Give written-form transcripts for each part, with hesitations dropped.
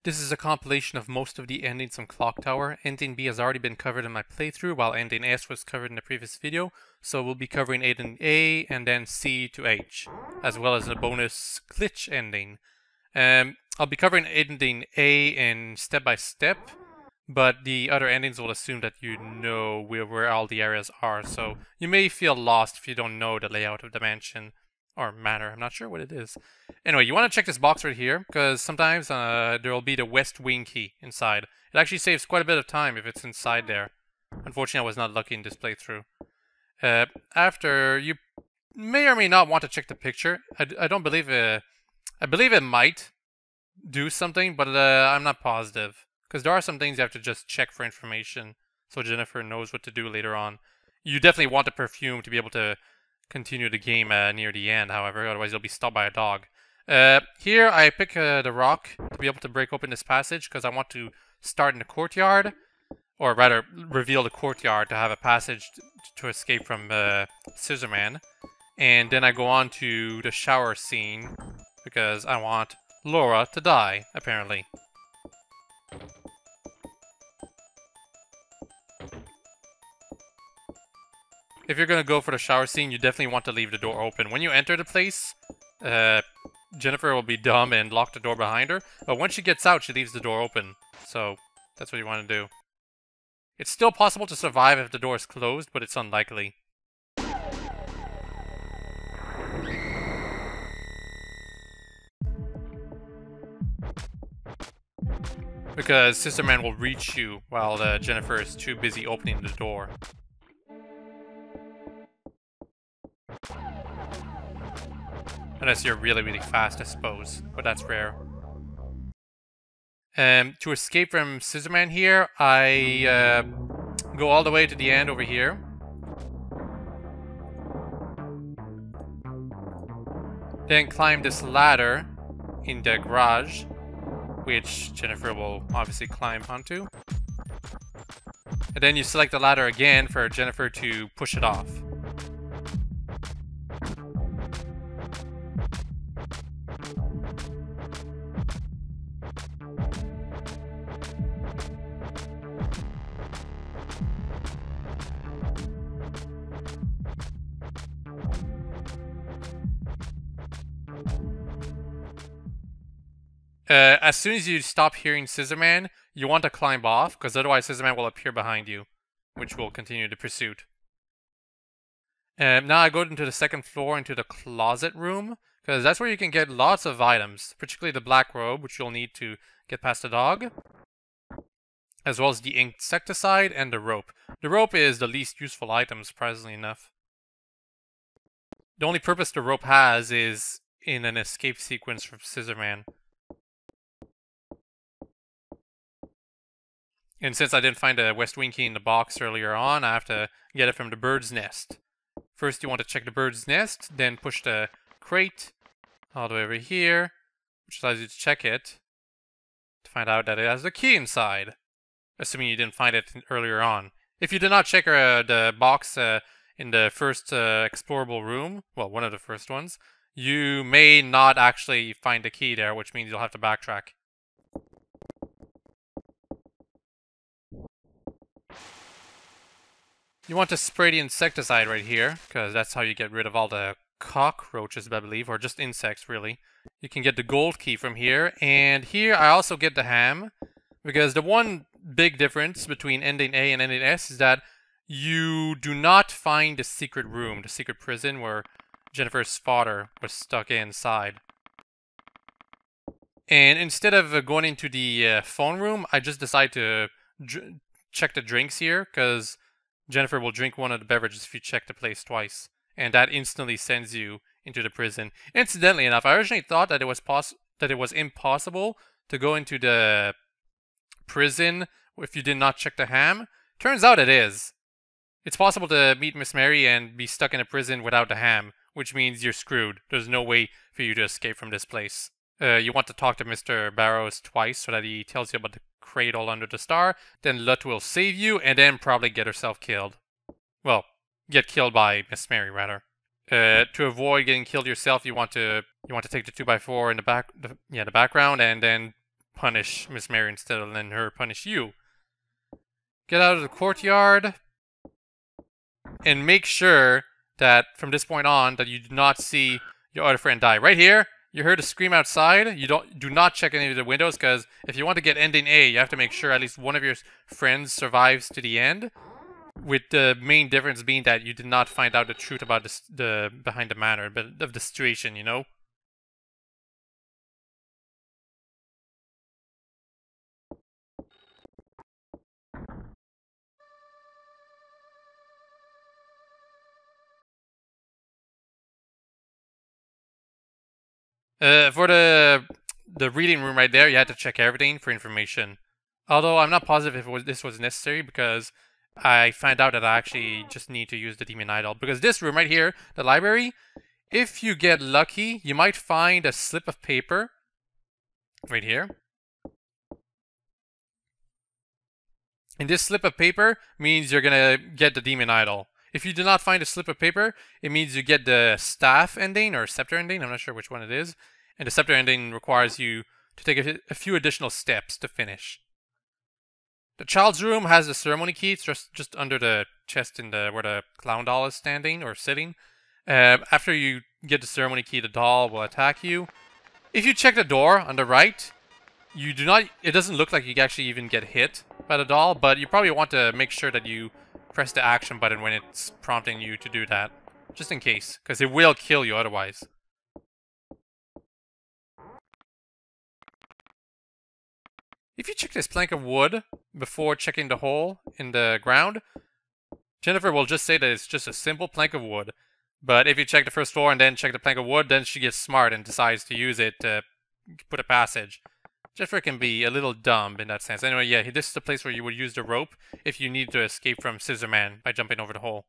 This is a compilation of most of the endings from Clock Tower. Ending B has already been covered in my playthrough, while Ending S was covered in the previous video, so we'll be covering Ending A and then C to H, as well as a bonus glitch ending. I'll be covering Ending A in step by step, but the other endings will assume that you know where all the areas are, so you may feel lost if you don't know the layout of the mansion. Or manor, I'm not sure what it is. Anyway, you want to check this box right here, because sometimes there will be the west wing key inside. It actually saves quite a bit of time if it's inside there. Unfortunately, I was not lucky in this playthrough. After, you may or may not want to check the picture. I don't believe I believe it might do something, but I'm not positive. Because there are some things you have to just check for information, so Jennifer knows what to do later on. You definitely want the perfume to be able to continue the game near the end, however, otherwise you'll be stopped by a dog. Here I pick the rock to be able to break open this passage because I want to start in the courtyard, or rather reveal the courtyard to have a passage to escape from Scissorman. And then I go on to the shower scene because I want Laura to die, apparently. If you're going to go for the shower scene, you definitely want to leave the door open. When you enter the place, Jennifer will be dumb and lock the door behind her. But when she gets out, she leaves the door open. So, that's what you want to do. It's still possible to survive if the door is closed, but it's unlikely. Because Scissorman will reach you while Jennifer is too busy opening the door. Unless you're really, really fast, I suppose. But that's rare. To escape from Scissorman here, I go all the way to the end over here. Then climb this ladder in the garage, which Jennifer will obviously climb onto. And then you select the ladder again for Jennifer to push it off. As soon as you stop hearing Scissorman, you want to climb off, because otherwise Scissorman will appear behind you, which will continue the pursuit. Now I go into the second floor, into the closet room, because that's where you can get lots of items, particularly the black robe, which you'll need to get past the dog, as well as the insecticide and the rope. The rope is the least useful item, surprisingly enough. The only purpose the rope has is in an escape sequence from Scissorman. And since I didn't find a West Wing key in the box earlier on, I have to get it from the bird's nest. First you want to check the bird's nest, then push the crate all the way over here, which allows you to check it to find out that it has the key inside, assuming you didn't find it earlier on. If you did not check the box in the first explorable room, well, one of the first ones, you may not actually find the key there, which means you'll have to backtrack. You want to spray the insecticide right here, because that's how you get rid of all the cockroaches, I believe, or just insects, really. You can get the gold key from here, and here I also get the ham, because the one big difference between ending A and ending S is that you do not find the secret room, the secret prison where Jennifer's father was stuck inside. And instead of going into the phone room, I just decide to check the drinks here, because Jennifer will drink one of the beverages if you check the place twice, and that instantly sends you into the prison. Incidentally enough, I originally thought that it was impossible to go into the prison if you did not check the ham. Turns out it is. It's possible to meet Miss Mary and be stuck in a prison without the ham, which means you're screwed. There's no way for you to escape from this place. You want to talk to Mr. Barrows twice so that he tells you about the cradle under the star, then Lut will save you, and then probably get herself killed. Well, get killed by Miss Mary, rather. To avoid getting killed yourself, you want to take the 2x4 in the background, and then punish Miss Mary instead of letting her punish you. Get out of the courtyard and make sure that from this point on that you do not see your other friend die. Right here, you heard a scream outside. You do not check any of the windows, because if you want to get ending A, you have to make sure at least one of your friends survives to the end. With the main difference being that you did not find out the truth about the behind the matter of the situation, you know? For the reading room right there, you had to check everything for information. Although I'm not positive if this was necessary, because I found out that I actually just need to use the demon idol. Because this room right here, the library, if you get lucky, you might find a slip of paper right here. And this slip of paper means you're gonna get the demon idol. If you do not find a slip of paper, it means you get the staff ending or scepter ending. I'm not sure which one it is. And the scepter ending requires you to take a few additional steps to finish. The child's room has the ceremony key. It's just under the chest in where the clown doll is standing or sitting. After you get the ceremony key, the doll will attack you. If you check the door on the right, you do not. It doesn't look like you actually even get hit by the doll, but you probably want to make sure that you press the action button when it's prompting you to do that, just in case, because it will kill you otherwise. If you check this plank of wood before checking the hole in the ground, Jennifer will just say that it's just a simple plank of wood. But if you check the first floor and then check the plank of wood, then she gets smart and decides to use it to put a passage. Jennifer can be a little dumb in that sense. Anyway, yeah, this is the place where you would use the rope if you need to escape from Scissor Man by jumping over the hole.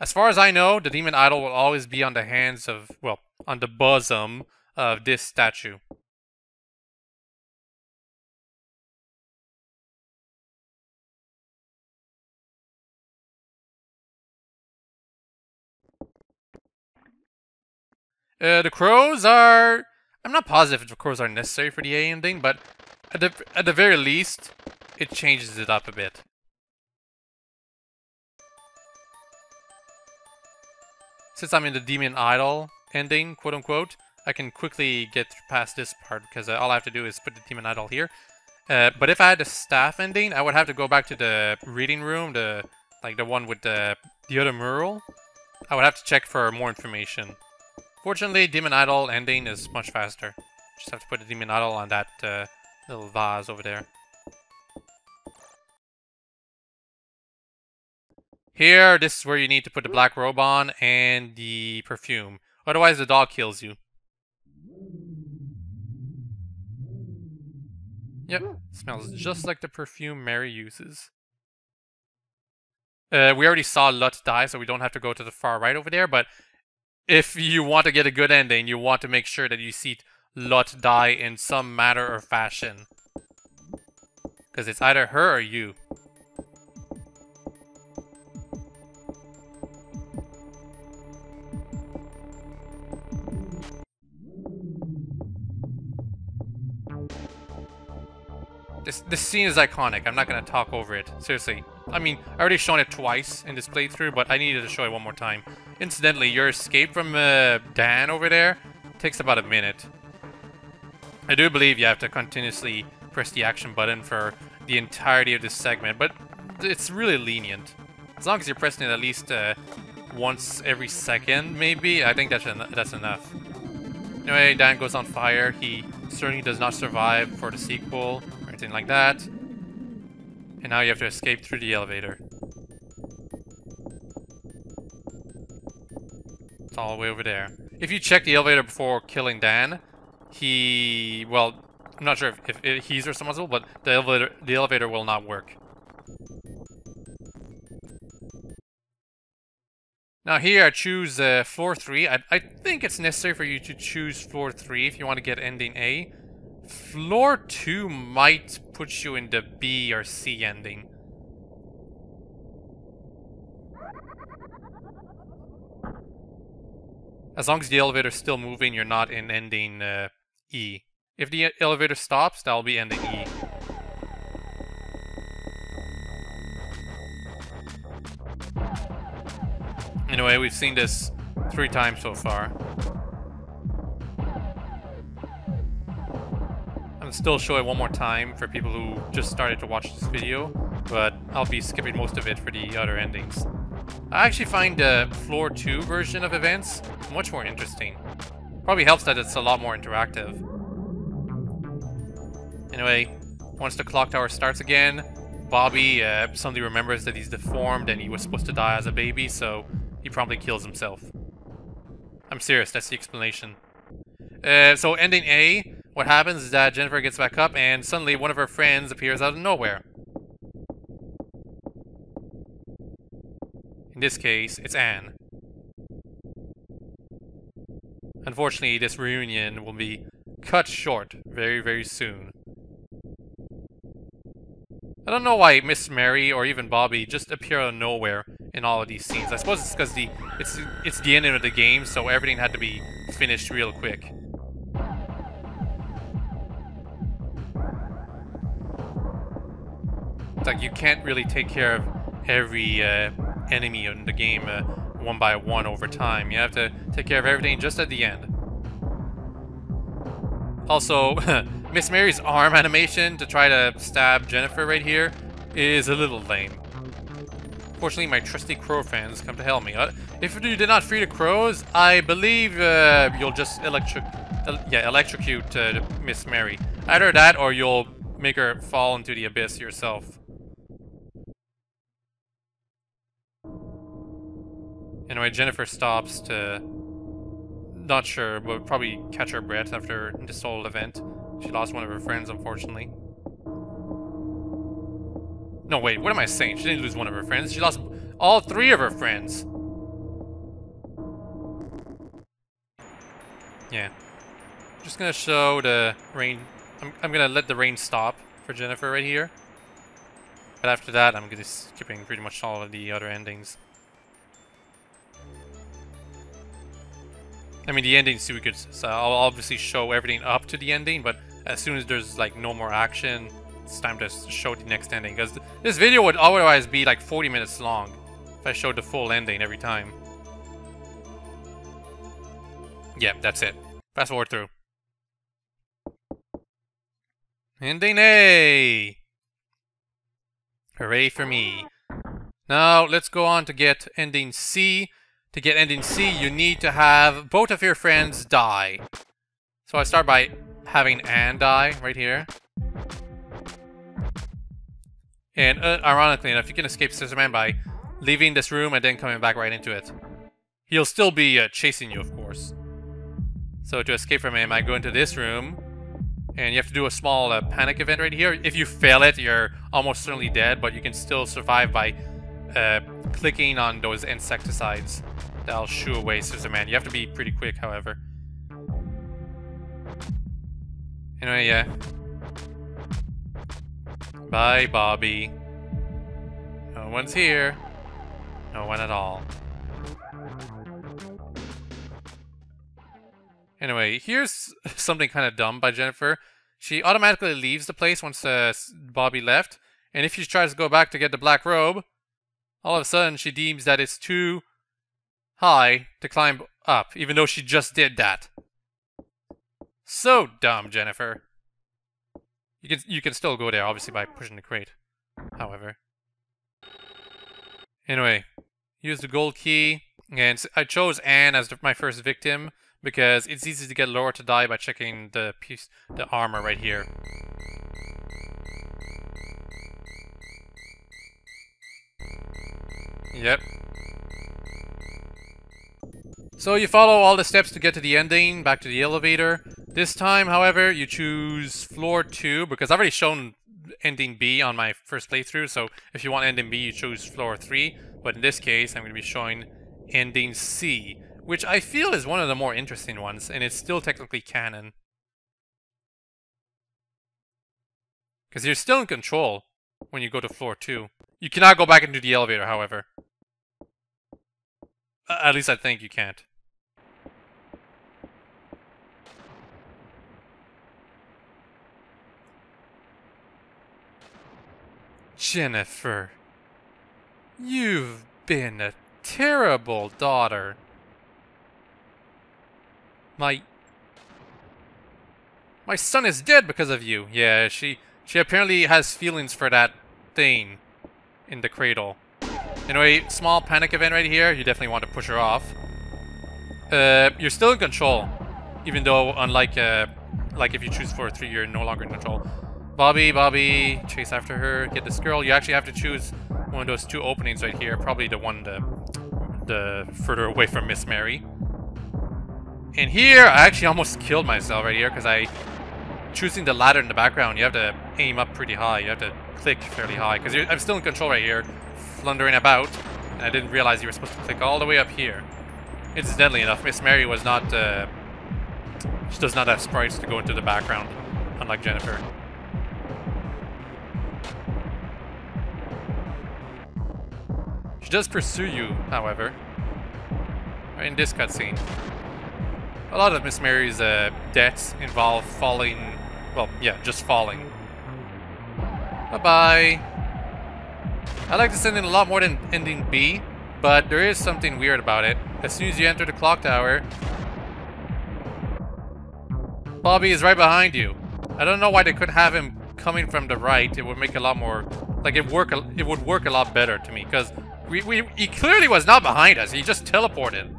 As far as I know, the demon idol will always be on the hands of, well, on the bosom of this statue. The crows are... I'm not positive if the crows are necessary for the A ending, but at the very least, it changes it up a bit. Since I'm in the demon idol ending, quote unquote, I can quickly get past this part, because all I have to do is put the demon idol here. But if I had the staff ending, I would have to go back to the reading room, the one with the other mural. I would have to check for more information. Fortunately, demon idol ending is much faster. Just have to put the demon idol on that little vase over there. Here, this is where you need to put the black robe on and the perfume. Otherwise, the dog kills you. Yep, smells just like the perfume Mary uses. We already saw Lut die, so we don't have to go to the far right over there, but if you want to get a good ending, you want to make sure that you see Lut die in some manner or fashion. Because it's either her or you. This scene is iconic. I'm not going to talk over it. Seriously. I mean, I already shown it twice in this playthrough, but I needed to show it one more time. Incidentally, your escape from Dan over there takes about a minute. I do believe you have to continuously press the action button for the entirety of this segment, but it's really lenient. As long as you're pressing it at least once every second, maybe, I think that's enough. Anyway, Dan goes on fire. He certainly does not survive for the sequel or anything like that. And now you have to escape through the elevator. It's all the way over there. If you check the elevator before killing Dan, well, I'm not sure if he's responsible, but the elevator will not work. Now here I choose floor 3. I think it's necessary for you to choose floor 3 if you want to get ending A. Floor 2 might put you in the B or C ending. As long as the elevator's still moving, you're not in ending E. If the elevator stops, that'll be ending E. Anyway, we've seen this 3 times so far. I'll still show it one more time for people who just started to watch this video, but I'll be skipping most of it for the other endings. I actually find the floor 2 version of events much more interesting. Probably helps that it's a lot more interactive. Anyway, once the clock tower starts again, Bobby suddenly remembers that he's deformed and he was supposed to die as a baby, so he promptly kills himself. I'm serious, that's the explanation. So ending A, what happens is that Jennifer gets back up and suddenly one of her friends appears out of nowhere. In this case, it's Anne. Unfortunately, this reunion will be cut short very, very soon. I don't know why Miss Mary or even Bobby just appear out of nowhere in all of these scenes. I suppose it's because it's the ending of the game, so everything had to be finished real quick. It's like you can't really take care of every enemy in the game one by one over time. You have to take care of everything just at the end. Also, Miss Mary's arm animation to try to stab Jennifer right here is a little lame. Fortunately, my trusty crow fans come to help me. If you did not free the crows, I believe you'll just electrocute Miss Mary. Either that, or you'll make her fall into the abyss yourself. Anyway, Jennifer stops to... Not sure, but probably catch her breath after this whole event. She lost one of her friends, unfortunately. No, wait, what am I saying? She didn't lose one of her friends. She lost all 3 of her friends. Yeah. I'm just gonna show the rain. I'm gonna let the rain stop for Jennifer right here. But after that, I'm gonna be skipping pretty much all of the other endings. I mean, the ending's too good, so I'll obviously show everything up to the ending, but as soon as there's, like, no more action, it's time to show the next ending, because this video would otherwise be, like, 40 minutes long if I showed the full ending every time. Yeah, that's it. Fast forward through. Ending A! Hooray for me. Now, let's go on to get ending C. To get ending C, you need to have both of your friends die. So I start by having Anne die right here. And ironically enough, you can escape Scissor Man by leaving this room and then coming back right into it. He'll still be chasing you, of course. So to escape from him, I go into this room. And you have to do a small panic event right here. If you fail it, you're almost certainly dead, but you can still survive by clicking on those insecticides. That'll shoo away Scissor Man. You have to be pretty quick, however. Anyway, yeah. Bye, Bobby. No one's here. No one at all. Anyway, here's something kind of dumb by Jennifer. She automatically leaves the place once Bobby left, and if she tries to go back to get the black robe, all of a sudden she deems that it's too high to climb up, even though she just did that. So dumb, Jennifer. You can still go there, obviously, by pushing the crate, however. Anyway, use the gold key, and I chose Anne as my first victim, because it's easy to get Laura to die by checking the armor right here. Yep. So you follow all the steps to get to the ending, back to the elevator. This time, however, you choose floor 2, because I've already shown ending B on my first playthrough, so if you want ending B, you choose floor 3. But in this case, I'm going to be showing ending C, which I feel is one of the more interesting ones, and it's still technically canon. Because you're still in control when you go to floor 2. You cannot go back into the elevator, however. At least I think you can't. Jennifer, you've been a terrible daughter. My son is dead because of you. Yeah, she apparently has feelings for that thing in the cradle. Anyway, small panic event right here. You definitely want to push her off. You're still in control, even though unlike like if you choose floor 3, you're no longer in control. Bobby, chase after her, get this girl. You actually have to choose one of those 2 openings right here. Probably the one the further away from Miss Mary. And here, I actually almost killed myself right here because choosing the ladder in the background, you have to aim up pretty high. You have to click fairly high because I'm still in control right here, flundering about, and I didn't realize you were supposed to click all the way up here. Incidentally enough, Miss Mary was not. She does not have sprites to go into the background, unlike Jennifer. She does pursue you, however, in this cutscene. A lot of Miss Mary's deaths involve falling. Well, yeah, just falling. Bye-bye. I like this ending a lot more than ending B, but there is something weird about it. As soon as you enter the clock tower, Bobby is right behind you. I don't know why they couldn't have him coming from the right. It would make a lot more... Like, it would work a lot better to me, because he clearly was not behind us. He just teleported.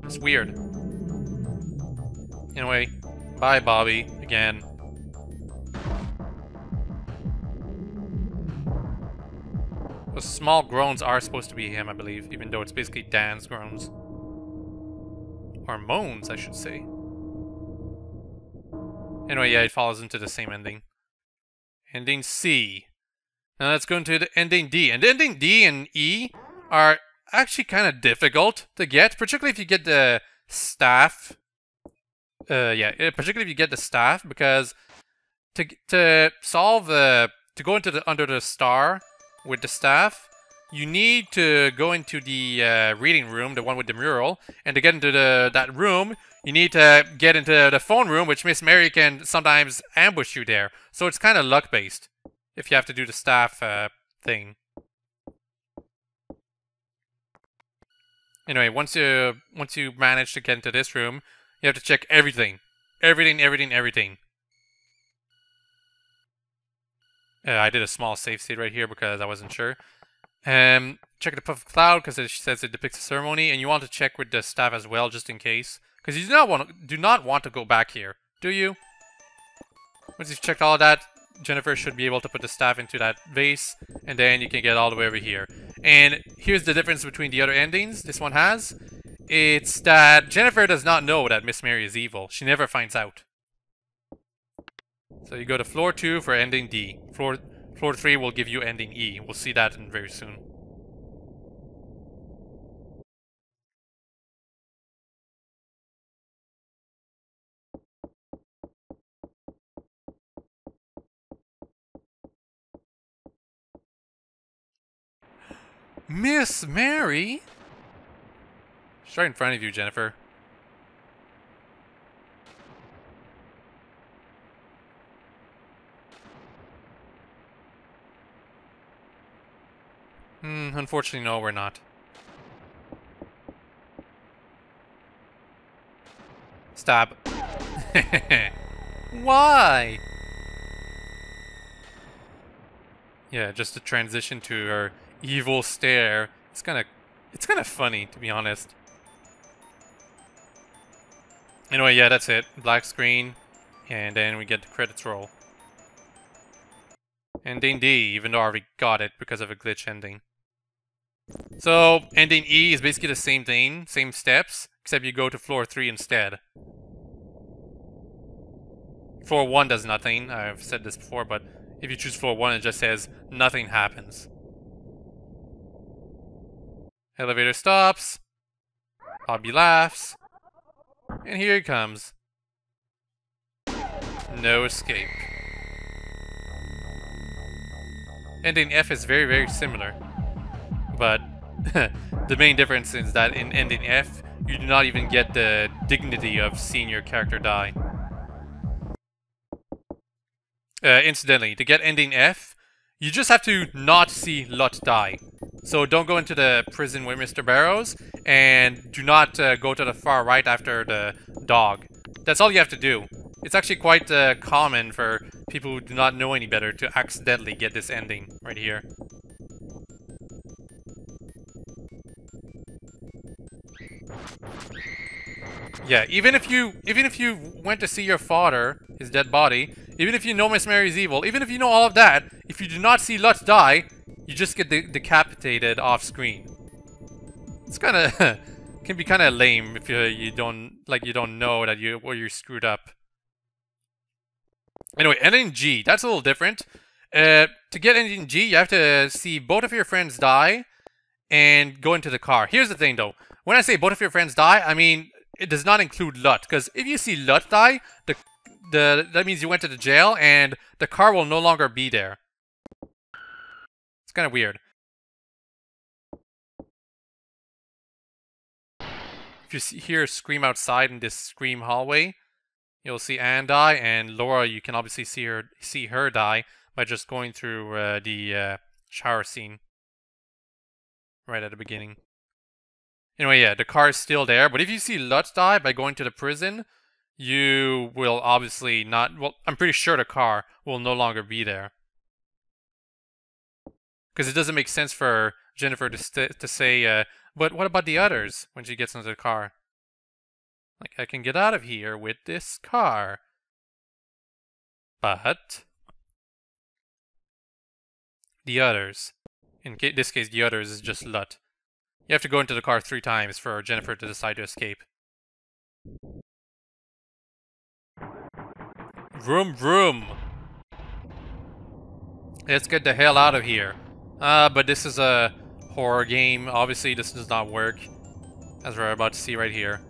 It's weird. Anyway, bye, Bobby, again. Those small groans are supposed to be him, I believe, even though it's basically Dan's groans. Or moans, I should say. Anyway, yeah, it follows into the same ending. Ending C. Now let's go into the ending D. And ending D and E are actually kind of difficult to get, particularly if you get the staff. Particularly if you get the staff, because to solve to go into under the star with the staff, you need to go into the reading room, the one with the mural, and to get into that room, you need to get into the phone room, which Miss Mary can sometimes ambush you there. So it's kind of luck-based if you have to do the staff thing. Anyway, once you manage to get into this room, you have to check everything. Everything. I did a small save state right here because I wasn't sure. Check the puff of cloud because it says it depicts a ceremony, and you want to check with the staff as well, just in case, because you do not want to go back here, do you? Once you've checked all of that, Jennifer should be able to put the staff into that vase, and then you can get all the way over here. And here's the difference between the other endings this one has. It's that Jennifer does not know that Miss Mary is evil. She never finds out. So you go to floor 2 for ending D. Floor 3 will give you ending E. We'll see that very soon. Miss Mary? She's right in front of you, Jennifer. Unfortunately, no, we're not. Stab. Why? Yeah, just to transition to her evil stare. It's kind of funny, to be honest. Anyway, yeah, that's it. Black screen, and then we get the credits roll. Ending D, even though I already got it because of a glitch ending. So, ending E is basically the same thing, same steps, except you go to floor 3 instead. Floor 1 does nothing, I've said this before, but if you choose floor 1, it just says nothing happens. Elevator stops, Bobby laughs, and here he comes. No escape. Ending F is very, very similar. But the main difference is that in ending F, you do not even get the dignity of seeing your character die. Incidentally, to get ending F, You just have to not see Lut die. So don't go into the prison with Mr. Barrows, and do not go to the far right after the dog. That's all you have to do. It's actually quite common for people who do not know any better to accidentally get this ending right here. Yeah, even if you went to see your father, his dead body, even if you know Miss Mary's evil, even if you know all of that, if you do not see Lutz die, you just get decapitated off screen. It's kind of can be kind of lame if you don't know that you're screwed up. Anyway, ending G, that's a little different. To get ending G, you have to see both of your friends die and go into the car. Here's the thing though. When I say both of your friends die, I mean it does not include Lut, because if you see Lut die, that means you went to the jail and the car will no longer be there. It's kind of weird. If you hear a scream outside in this scream hallway, you'll see Anne die, and Laura, you can obviously see her die by just going through the shower scene right at the beginning. Anyway, yeah, the car is still there, but if you see Lutz die by going to the prison, you will obviously not... Well, I'm pretty sure the car will no longer be there. Because it doesn't make sense for Jennifer to say, but what about the others, when she gets into the car? Like, I can get out of here with this car. But... the others. In this case, the others is just Lut. You have to go into the car 3 times for Jennifer to decide to escape. Vroom vroom! Let's get the hell out of here. But this is a horror game. Obviously, this does not work. As we're about to see right here.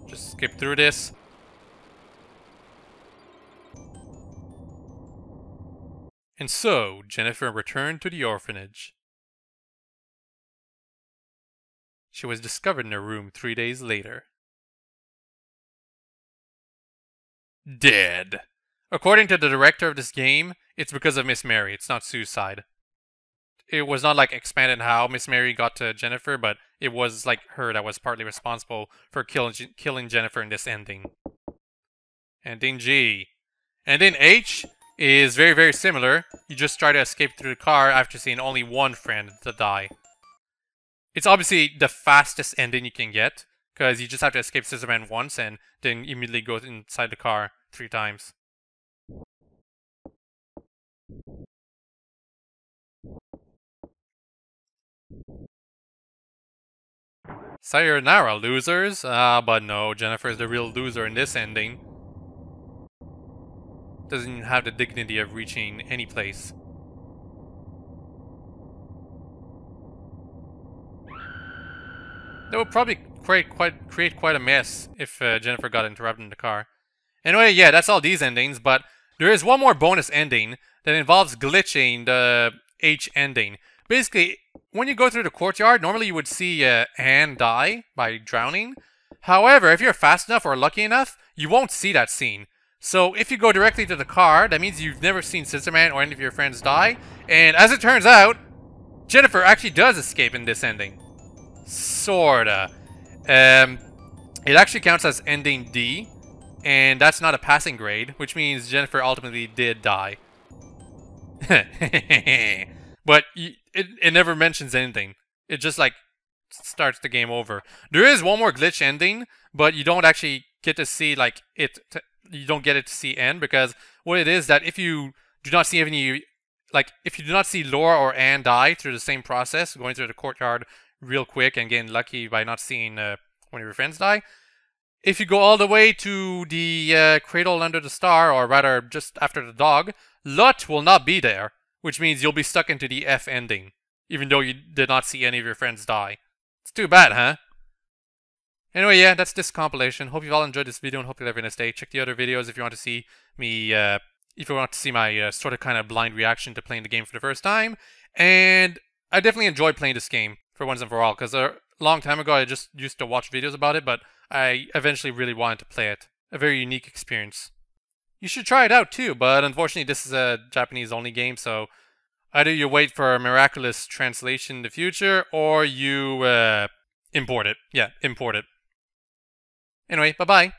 Just skip through this. And so, Jennifer returned to the orphanage. She was discovered in her room 3 days later. Dead. According to the director of this game, it's because of Miss Mary. It's not suicide. It was not like expanded how Miss Mary got to Jennifer, but it was like her that was partly responsible for killing Jennifer in this ending. Ending G. Ending H is very, very similar. You just try to escape through the car after seeing only one friend to die. It's obviously the fastest ending you can get, because you just have to escape Scissorman once and then immediately go inside the car 3 times. Sayonara, losers! But no, Jennifer is the real loser in this ending. Doesn't even have the dignity of reaching any place. That would probably create quite a mess if Jennifer got interrupted in the car. Anyway, yeah, that's all these endings, but there is one more bonus ending that involves glitching the H ending. Basically, when you go through the courtyard, normally you would see Anne die by drowning. However, if you're fast enough or lucky enough, you won't see that scene. So if you go directly to the car, that means you've never seen Scissorman or any of your friends die. And as it turns out, Jennifer actually does escape in this ending. Sorta. It actually counts as ending D, and that's not a passing grade, which means Jennifer ultimately did die. But it never mentions anything. It just like starts the game over. There is one more glitch ending, but you don't actually get to see like you don't get it to see end, because what it is that if you do not see any, like if you do not see Laura or Anne die through the same process, going through the courtyard real quick and getting lucky by not seeing one of your friends die. If you go all the way to the cradle under the star, or rather just after the dog, Lut will not be there, which means you'll be stuck into the F ending, even though you did not see any of your friends die. It's too bad, huh? Anyway, yeah, that's this compilation. Hope you've all enjoyed this video and hope you have a nice day. Check the other videos if you want to see me, if you want to see my sort of kind of blind reaction to playing the game for the first time. And I definitely enjoyed playing this game for once and for all, because a long time ago I just used to watch videos about it, but I eventually really wanted to play it. A very unique experience. You should try it out too, but unfortunately this is a Japanese only game, so either you wait for a miraculous translation in the future, or you import it. Yeah, import it. Anyway, bye-bye.